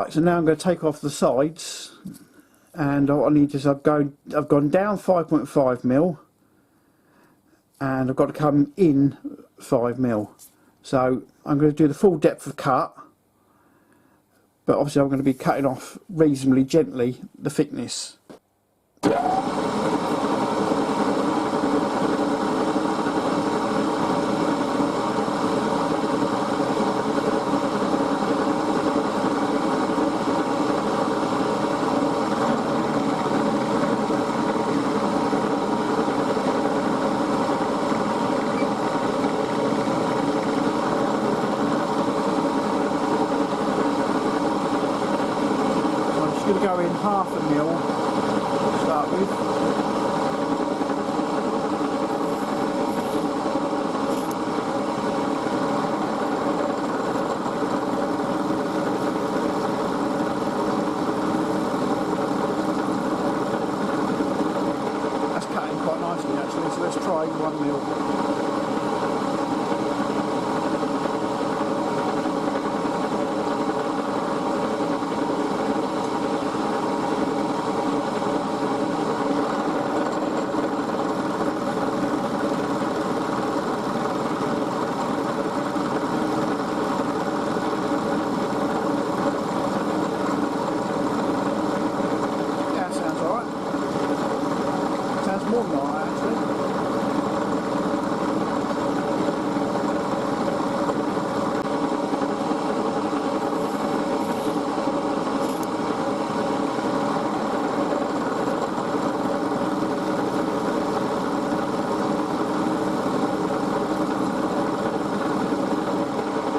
Right, so now I'm going to take off the sides, and what I need is I've gone down 5.5 mil, and I've got to come in 5 mil. So I'm going to do the full depth of cut, but obviously I'm going to be cutting off reasonably gently the thickness. Going to go in 1/2 mil to start with. That's cutting quite nicely actually, so let's try 1 mil. More than that actually.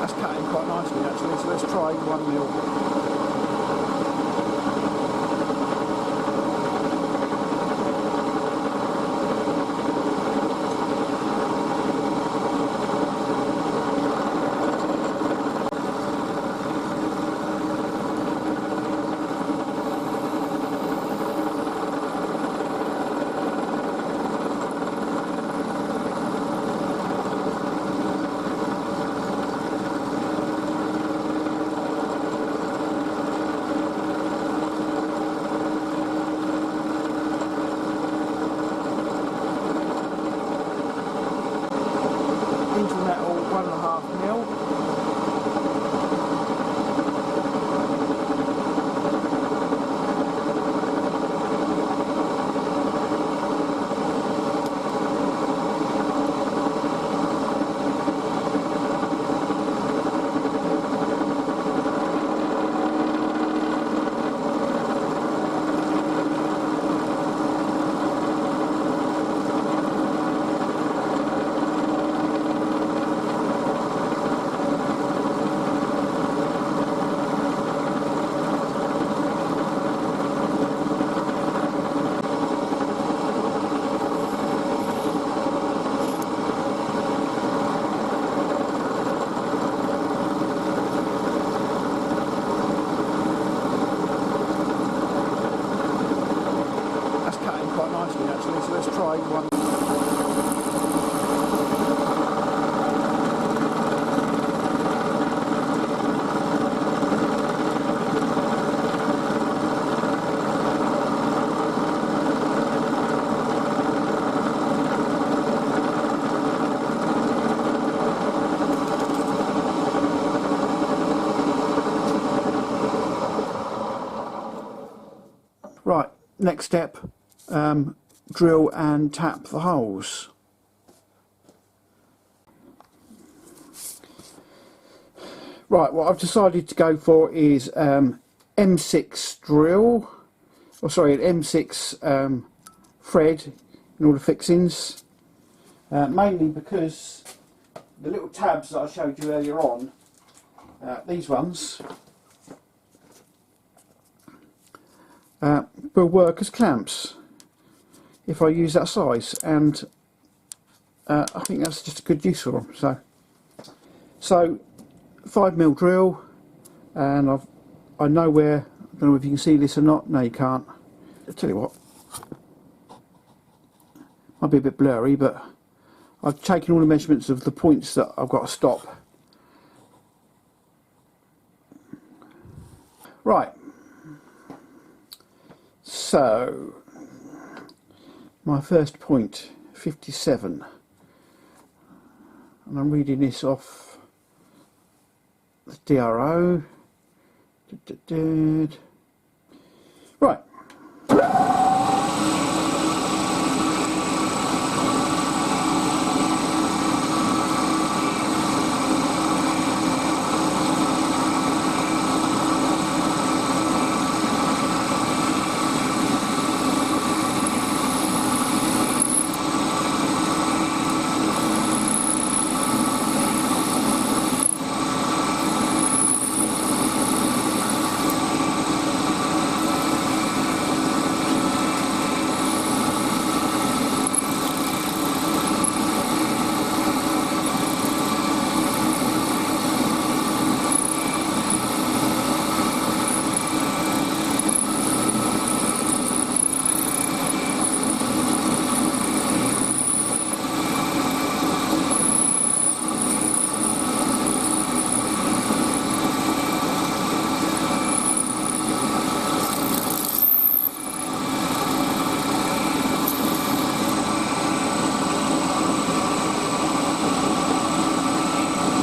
That's cutting quite nicely actually, so let's try 1 mil. Into metal 1.5 mil. Quite nicely actually, so let's try 1. Right, next step. Drill and tap the holes. Right, what I've decided to go for is M6 drill, or sorry, an M6 thread in all the fixings, mainly because the little tabs that I showed you earlier on, these ones, will work as clamps if I use that size, and I think that's just a good use for them. So 5 mil drill, and I know where. I don't know if you can see this or not. No, you can't. I'll tell you what, might be a bit blurry, but I've taken all the measurements of the points that I've got to stop. Right, so my first point, 57, and I'm reading this off the DRO. Right.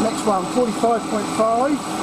Next one, 45.5.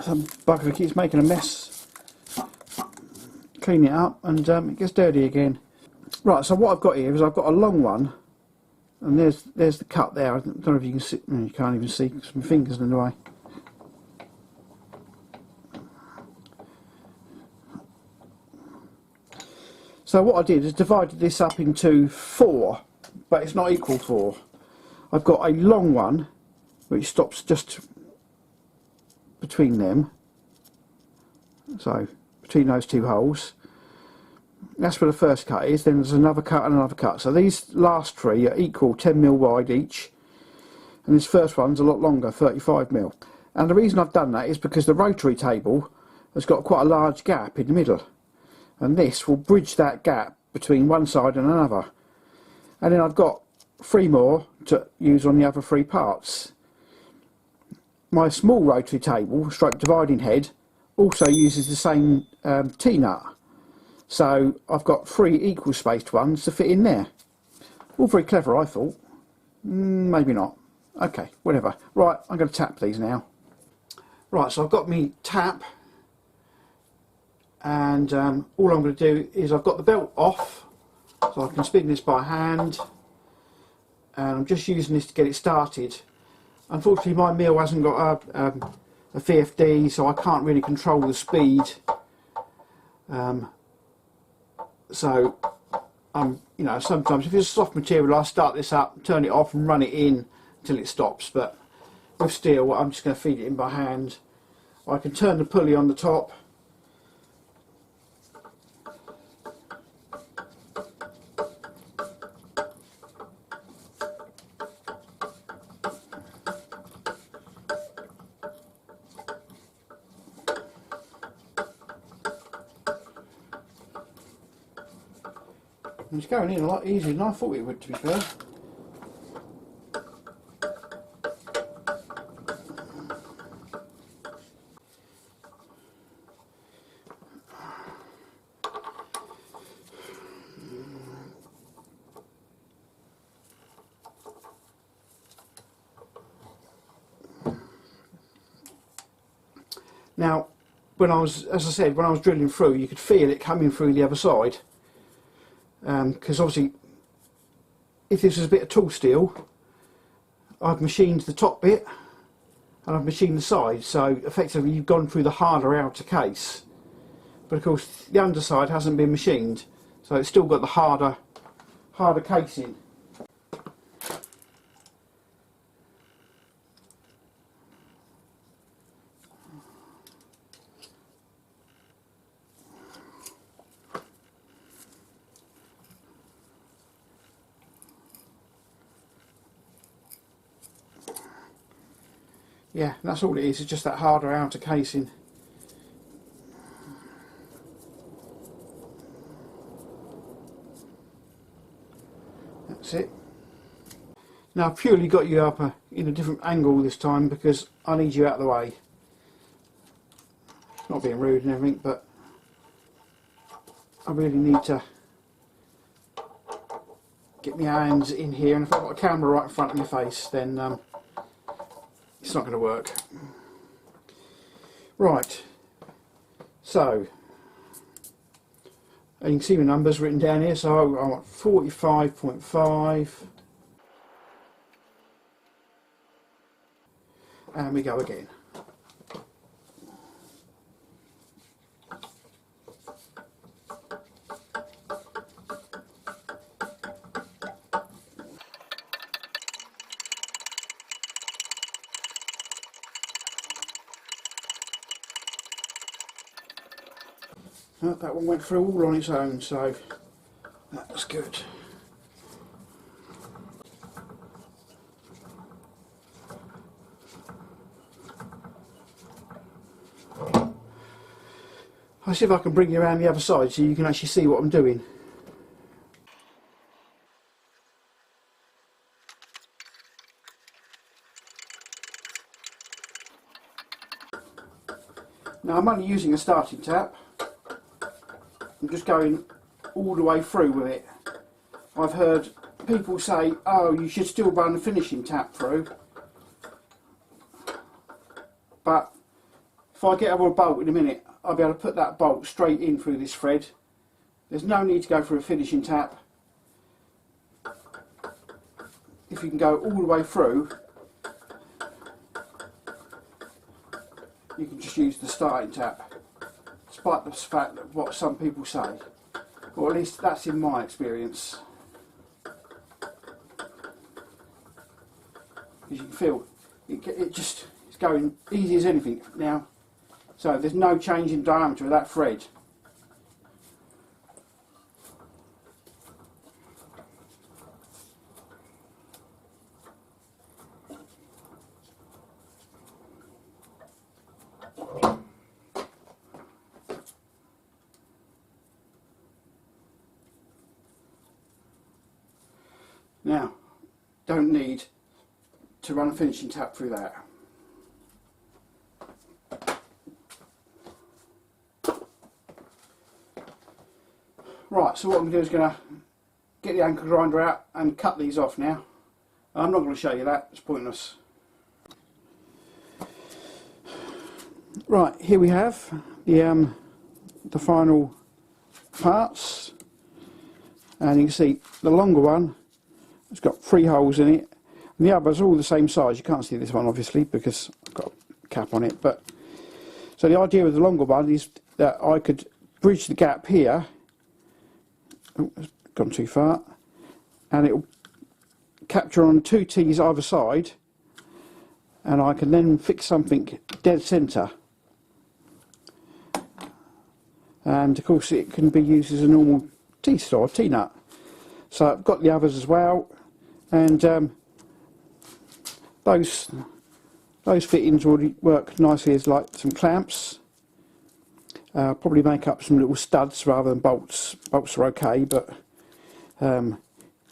Some bugger keeps making a mess. Clean it up and it gets dirty again. Right, so what I've got here is I've got a long one, and there's the cut there. I don't know if you can see. No, you can't even see because my fingers in the way. So what I did is divided this up into 4, but it's not equal 4. I've got a long one which stops just between them, so between those two holes. That's where the first cut is. Then there's another cut and another cut. So these last 3 are equal, 10mm wide each, and this first one's a lot longer, 35mm. And the reason I've done that is because the rotary table has got quite a large gap in the middle, and this will bridge that gap between one side and another. And then I've got 3 more to use on the other 3 parts. My small rotary table, stroke dividing head, also uses the same T-nut. So I've got 3 equal spaced ones to fit in there. All very clever, I thought. Maybe not. Okay, whatever. Right, I'm going to tap these now. Right, so I've got me tap, and all I'm going to do is I've got the belt off, so I can spin this by hand, and I'm just using this to get it started. Unfortunately, my mill hasn't got a VFD, so I can't really control the speed. So you know, sometimes if it's soft material, I start this up, turn it off, and run it in until it stops. But with steel, I'm just going to feed it in by hand. I can turn the pulley on the top. It's going in a lot easier than I thought it would, to be fair. Now, as I said, when I was drilling through, you could feel it coming through the other side. Because obviously, if this was a bit of tool steel, I've machined the top bit and I've machined the sides, so effectively you've gone through the harder outer case. But of course the underside hasn't been machined, so it's still got the harder casing. Yeah, that's all it is. It's just that harder outer casing. That's it. Now I've purely got you up in a different angle this time because I need you out of the way. Not being rude and everything, but I really need to get my hands in here, and if I've got a camera right in front of my face, then it's not going to work. Right, so you can see the numbers written down here, so I'm at 45.5, and we go again. Oh, that one went through all on its own, so that was good. I'll see if I can bring you around the other side so you can actually see what I'm doing. Now I'm only using a starting tap. I'm just going all the way through with it. I've heard people say, oh, you should still run a finishing tap through. But if I get over a bolt in a minute, I'll be able to put that bolt straight in through this thread. There's no need to go for a finishing tap. If you can go all the way through, you can just use the starting tap. Despite the fact that what some people say, or at least that's in my experience. As you can feel, it's going easy as anything now. So there's no change in diameter of that thread. Now, don't need to run a finishing tap through that. Right, so what I'm going to do is going to get the anchor grinder out and cut these off now. I'm not going to show you that, it's pointless. Right, here we have the final parts, and you can see the longer one, it's got 3 holes in it, and the others are all the same size. You can't see this one obviously because I've got a cap on it, but so the idea with the longer one is that I could bridge the gap here. Oh, it's gone too far, and it will capture on 2 T's either side, and I can then fix something dead centre, and of course it can be used as a normal T-star, T-nut. So I've got the others as well, and those fittings already work nicely as like some clamps. Probably make up some little studs rather than bolts. Bolts are okay, but you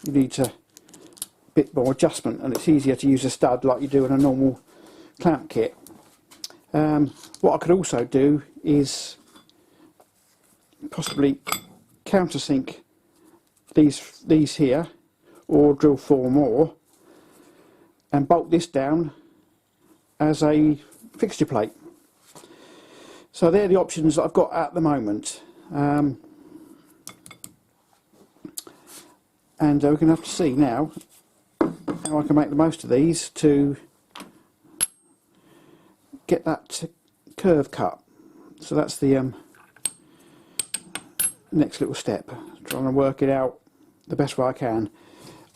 need a bit more adjustment, and it's easier to use a stud like you do in a normal clamp kit. What I could also do is possibly countersink these here, or drill 4 more and bolt this down as a fixture plate. So they're the options that I've got at the moment, and we're going to have to see now how I can make the most of these to get that curve cut. So that's the next little step, trying to work it out the best way I can.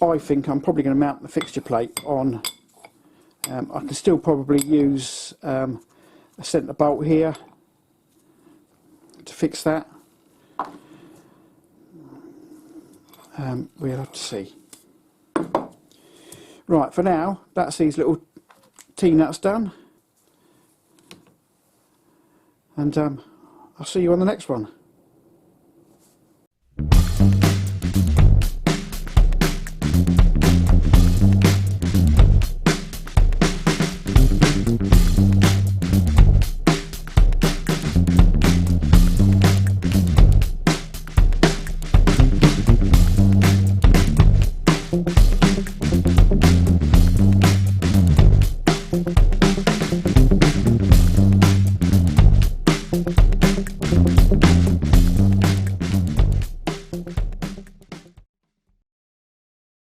I think I'm probably going to mount the fixture plate on, I can still probably use a centre bolt here to fix that. We'll have to see. Right, for now that's these little T-nuts done. and I'll see you on the next one.